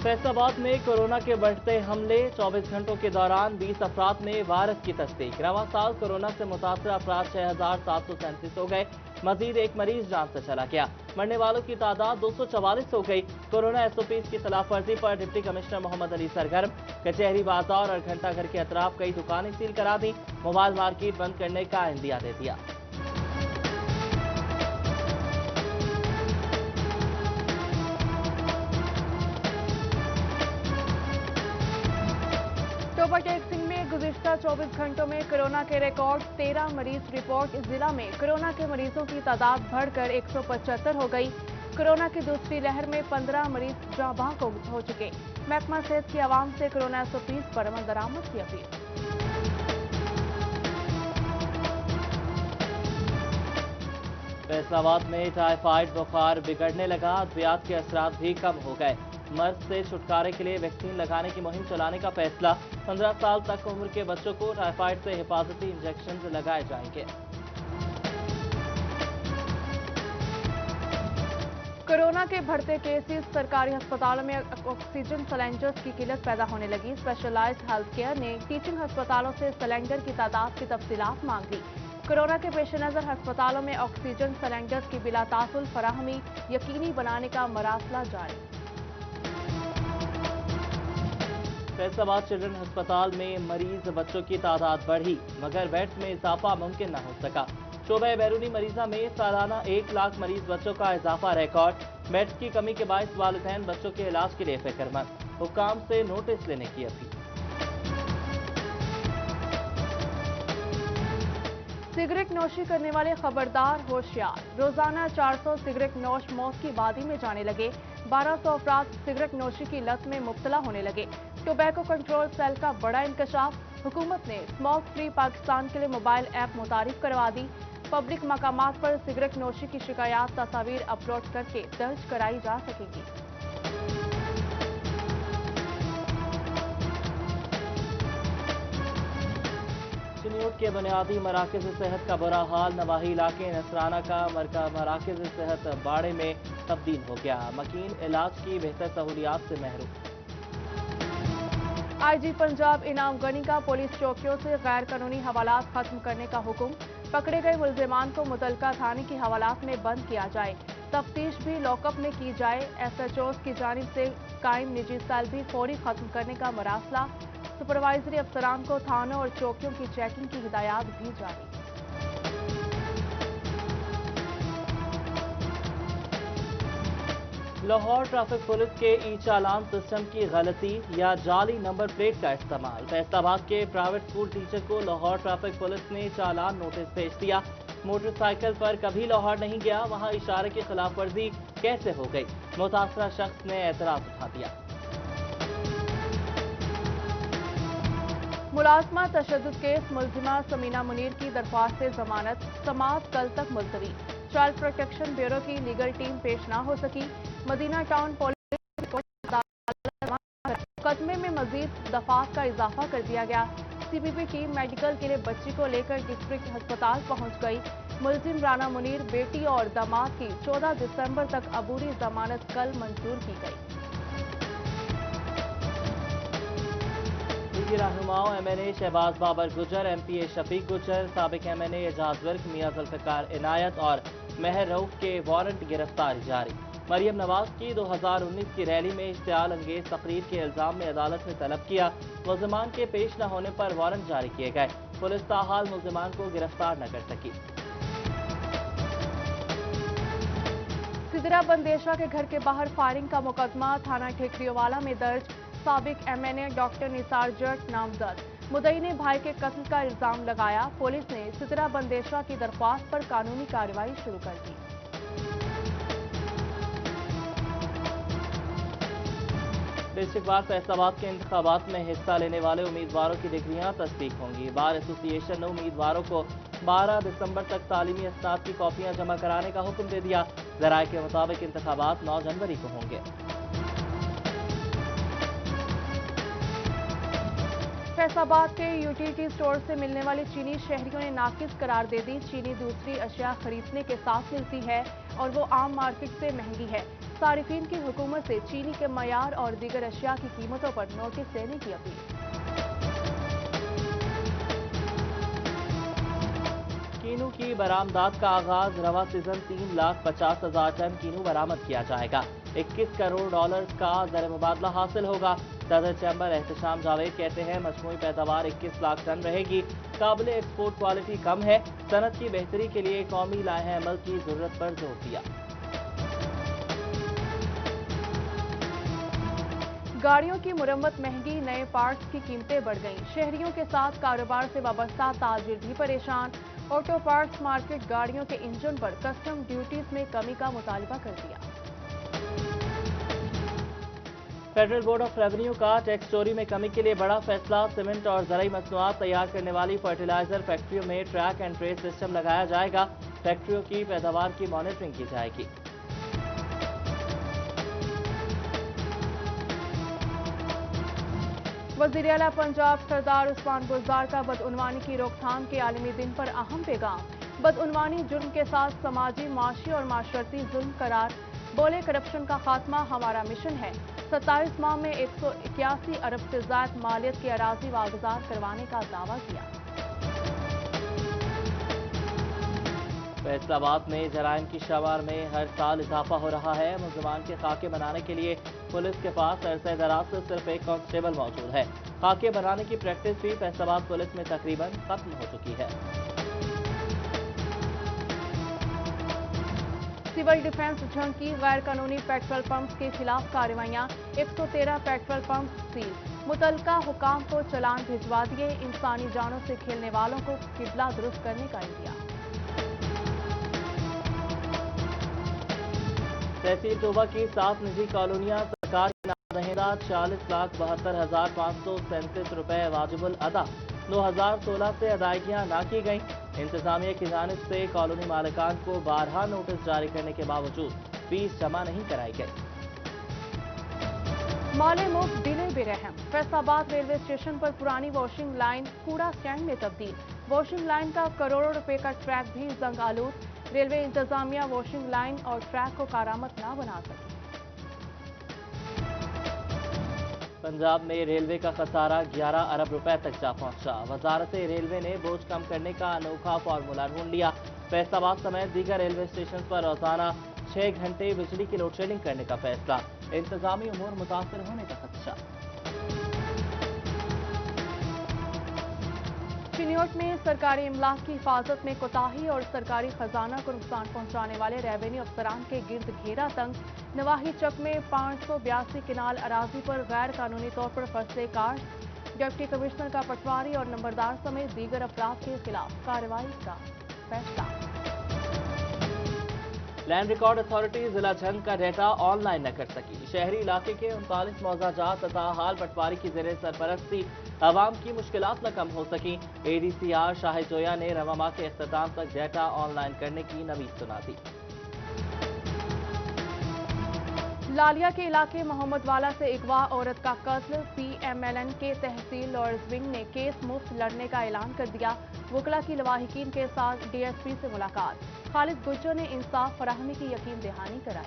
फैसलाबाद में कोरोना के बढ़ते हमले, 24 घंटों के दौरान 20 अफराद में वायरस की तस्दीक। रवां साल कोरोना से मुतासर अफराद 6,737 हो गए। मजीद एक मरीज जान से चला गया। मरने वालों की तादाद 244 हो गई। कोरोना SOPs की खिलाफ वर्जी पर डिप्टी कमिश्नर मोहम्मद अली सरगर्म। कचहरी बाजार और घंटाघर के अतराफ कई दुकानें सील करा दी। मोबाइल मार्केट बंद करने का इंदिया दे दिया। टोपाटेक सिंह में गुज़िश्ता 24 घंटों में कोरोना के रिकॉर्ड 13 मरीज रिपोर्ट। इस जिला में कोरोना के मरीजों की तादाद बढ़कर 175 हो गई। कोरोना की दूसरी लहर में 15 मरीज जाँ बहक हो चुके। महकमा सेहत की आवाम से कोरोना SOPs पर अमल दरामद की अपील। फैसलाबाद में टाइफाइड बुखार बिगड़ने लगा। अद्वियात के असरात भी कम हो गए। मर्ज से छुटकारे के लिए वैक्सीन लगाने की मुहिम चलाने का फैसला। 15 साल तक उम्र के बच्चों को टाइफाइड से हिफाजती इंजेक्शन लगाए जाएंगे। कोरोना के बढ़ते केसेस, सरकारी अस्पतालों में ऑक्सीजन सिलेंडर्स की किल्लत पैदा होने लगी। स्पेशलाइज्ड हेल्थ केयर ने टीचिंग अस्पतालों से सिलेंडर की तादाद की तफसीलात मांग ली। कोरोना के पेश नज़र अस्पतालों में ऑक्सीजन सिलेंडर्स की बिला तासुल फराहमी यकीनी बनाने का मरासला जारी। फैसलाबाद चिल्ड्रन अस्पताल में मरीज बच्चों की तादाद बढ़ी, मगर बेड्स में इजाफा मुमकिन न हो सका। शोबे बैरूनी मरीजा में सालाना 1 लाख मरीज बच्चों का इजाफा रिकॉर्ड। बेड्स की कमी के बायस वालिदैन बच्चों के इलाज के लिए फिक्रमंद। हुक्काम से नोटिस लेने की अपील। सिगरेट नोशी करने वाले खबरदार, होशियार। रोजाना 400 सिगरेट नोश मौत की वादी में जाने लगे। 1200 अफराद सिगरेट नोशी की लत में मुब्तला होने लगे। टोबैको कंट्रोल सेल का बड़ा इंकशाफ। हुकूमत ने स्मोक फ्री पाकिस्तान के लिए मोबाइल ऐप मुतारिफ करवा दी। पब्लिक मकामात पर सिगरेट नोशी की शिकायत तस्वीर अपलोड करके दर्ज कराई जा सकेगी। चिन्यूट के बुनियादी मराकज़ सेहत का बुरा हाल। नवाही इलाके नसराना का मराकज़ सेहत बाड़े में तब्दील हो गया। मकीन इलाज की बेहतर सहूलियात से महरूम। IG पंजाब इनाम गनी का पुलिस चौकियों से गैर कानूनी हवालात खत्म करने का हुक्म। पकड़े गए मुल्जिमान को मुतलका थाने की हवालात में बंद किया जाए। तफ्तीश भी लॉकअप में की जाए। SHOs की जानिब से कायम निजी सेल भी फौरी खत्म करने का मरासला। सुपरवाइजरी अफसरान को थानों और चौकियों की चेकिंग की हिदायत भी जारी। लाहौर ट्रैफिक पुलिस के ई चालान सिस्टम की गलती या जाली नंबर प्लेट का इस्तेमाल। फैसलाबाद के प्राइवेट स्कूल टीचर को लाहौर ट्रैफिक पुलिस ने चालान नोटिस भेज दिया। मोटरसाइकिल पर कभी लाहौर नहीं गया, वहां इशारे की खिलाफ वर्जी कैसे हो गई? मुतासरा शख्स ने एतराज उठा दिया। मुलाजमा तशद्दुद केस, मुलजिमा समीना मुनीर की दरख्वास्त से जमानत। समाअत कल तक मुलतवी। चाइल्ड प्रोटेक्शन ब्यूरो की लीगल टीम पेश ना हो सकी। मदीना टाउन पुलिस मुकदमे में मजीद दफात का इजाफा कर दिया गया। CPP टीम मेडिकल के लिए बच्ची को लेकर डिस्ट्रिक्ट अस्पताल पहुंच गई। मुलजिम राना मुनीर, बेटी और दामाद की 14 दिसंबर तक अबूरी जमानत कल मंजूर की गई। रहनुमाओं MNA शहबाज बाबर गुजर, MPA शफीक गुजर, साबिक MNA एजाज विर्क, मियां जुल्फिकार इनायत और मेहर रऊफ के वारंट गिरफ्तारी जारी। मरियम नवाज की 2019 की रैली में इश्तियाल अंगेज तकरीर के इल्जाम में अदालत ने तलब किया। मुल्जिमान के पेश न होने पर वारंट जारी किए गए। पुलिस ताहाल मुल्जिमान को गिरफ्तार न कर सकी। सिदरा बंदेशा के घर के बाहर फायरिंग का मुकदमा थाना ठेकरियोवाला में दर्ज। साबिक MNA डॉक्टर निसार जट नामजद। मुद्दई ने भाई के कत्ल का इल्जाम लगाया। पुलिस ने सिदरा बंदेशा की दरख्वास्त पर कानूनी कार्रवाई शुरू कर दी। डिस्ट्रिक्ट बार फैसलाबाद के इंतखाबात में हिस्सा लेने वाले उम्मीदवारों की डिग्रियां तस्दीक होंगी। बार एसोसिएशन ने उम्मीदवारों को 12 दिसंबर तक तालीमी असनाद की कॉपियां जमा कराने का हुक्म दे दिया। जराये के मुताबिक इंतखाबात 9 जनवरी को होंगे। फैसलाबाद के यूटिलिटी स्टोर से मिलने वाली चीनी शहरियों ने नाकिस करार दे दी। चीनी दूसरी अशिया खरीदने के साथ मिलती है और वो आम मार्केट से महंगी है। सारिफीन की हुकूमत से चीनी के मयार और दीगर अशिया की कीमतों पर नोटिस देने की अपील। कीनू की बरामदात का आगाज। रवा सीजन 3,50,000 टन कीनू बरामद किया जाएगा। 21 करोड़ डॉलर का ज़र मुबादला हासिल होगा। सदर चैम्बर एहतशाम जावेद कहते हैं मजमूई पैदावार 21 लाख टन रहेगी। काबिल एक्सपोर्ट क्वालिटी कम है। सनत की बेहतरी के लिए कौमी लाहे अमल की जरूरत पर जोर दिया। गाड़ियों की मुरम्मत महंगी, नए पार्ट्स की कीमतें बढ़ गईं। शहरियों के साथ कारोबार से वाबस्ता ताजिर भी परेशान। ऑटो पार्ट्स मार्केट गाड़ियों के इंजन पर कस्टम ड्यूटीज में कमी का मुतालबा कर दिया। फेडरल बोर्ड ऑफ रेवेन्यू का टैक्स चोरी में कमी के लिए बड़ा फैसला। सीमेंट और ज़राई मसनूआत तैयार करने वाली फर्टिलाइजर फैक्ट्रियों में ट्रैक एंड ट्रेस सिस्टम लगाया जाएगा। फैक्ट्रियों की पैदावार की मॉनिटरिंग की जाएगी। वज़ीर आला पंजाब सरदार उस्मान गुलजार का बदउनवानी की रोकथाम के आलमी दिन पर अहम पैगाम। बदउनवानी जुर्म के साथ समाजी, माशी और माशरती जुल्म करार। बोले करप्शन का खात्मा हमारा मिशन है। 27 माह में 181 अरब से ज्यादा मालियत की अराजी वागुजार करवाने का दावा किया। फैसलाबाद में जराइम की शमार में हर साल इजाफा हो रहा है। मुलजमान के खाके बनाने के लिए पुलिस के पास अरसे दराज से सिर्फ एक कांस्टेबल मौजूद है। खाके बनाने की प्रैक्टिस भी फैसलाबाद पुलिस में तकरीबन खत्म हो चुकी है। सिविल डिफेंस झंग की गैर कानूनी पेट्रोल पंप्स के खिलाफ कार्रवाइयां। 113 पेट्रोल पंप सील। मुतलका हुकाम को चलान भिजवा दिए। इंसानी जानों से खेलने वालों को किबला दुरुस्त करने का इंदिया। तहसील तोबा की 7 निजी कॉलोनियां सरकार के नाम रहेंदा। 40,72,537 रुपए वाजिबुल अदा। 2016 से अदायगियां ना की गईं। इंतजामिया की जानिब से कॉलोनी मालिकान को 12 नोटिस जारी करने के बावजूद फीस जमा नहीं कराई गई। माले मुफ्त दिले बेरहम। फैसलाबाद रेलवे स्टेशन पर पुरानी वॉशिंग लाइन कूड़ा स्टैंड में तब्दील। वॉशिंग लाइन का करोड़ों रुपए का ट्रैक भी जंग आलूद। रेलवे इंतजामिया वॉशिंग लाइन और ट्रैक को कारामद ना बना सकी। पंजाब में रेलवे का खसारा 11 अरब रुपए तक जा पहुंचा। वजारत रेलवे ने बोझ कम करने का अनोखा फार्मूला ढूंढ लिया। फैसलाबाद समेत दीगर रेलवे स्टेशन पर रोजाना 6 घंटे बिजली की लोड शेडिंग करने का फैसला। इंतजामी उमूर मुतासर होने का खदशा। चिन्योट में सरकारी इमलाक की हिफाजत में कोताही और सरकारी खजाना को नुकसान पहुंचाने वाले रेवेन्यू अफसरान के गिर्द घेरा तंग। नवाही चक में 582 किनाल अराजी पर गैर कानूनी तौर पर फसले काश्त। डिप्टी कमिश्नर का पटवारी और नंबरदार समेत दीगर अफराद के खिलाफ कार्रवाई का फैसला। लैंड रिकॉर्ड अथॉरिटी जिला झंग का डेटा ऑनलाइन न कर सकी। शहरी इलाके के 39 मौजाजात तथा हाल पटवारी की जेर सरपरस्ती आवाम की मुश्किलात न कम हो सकी। ADCR शाहिद जोया ने रवा माह के इख्तिताम तक डेटा ऑनलाइन करने की नवीद सुना दी। लालिया के इलाके मोहम्मद वाला से अगवा औरत का कत्ल। PMLN के तहसील लॉर्ड्स विंग ने केस मुफ्त लड़ने का ऐलान कर दिया। वकला की लवाहिकीन के साथ DSP से मुलाकात। खालिद गुज्जर ने इंसाफ फराहमी की यकीन दहानी कराई।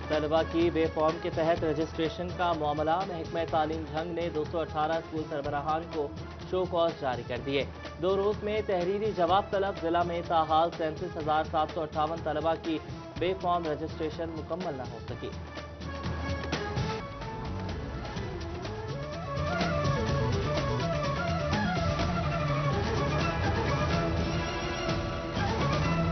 तलबा की बेफॉर्म के तहत रजिस्ट्रेशन का मामला। महकमा तालीम झंग ने 218 स्कूल सरबराहान को शो कॉज जारी कर दिए। 2 रोज में तहरीरी जवाब तलब। जिला में ताहाल 37,758 तलबा की बेफॉर्म रजिस्ट्रेशन मुकम्मल न हो सकी।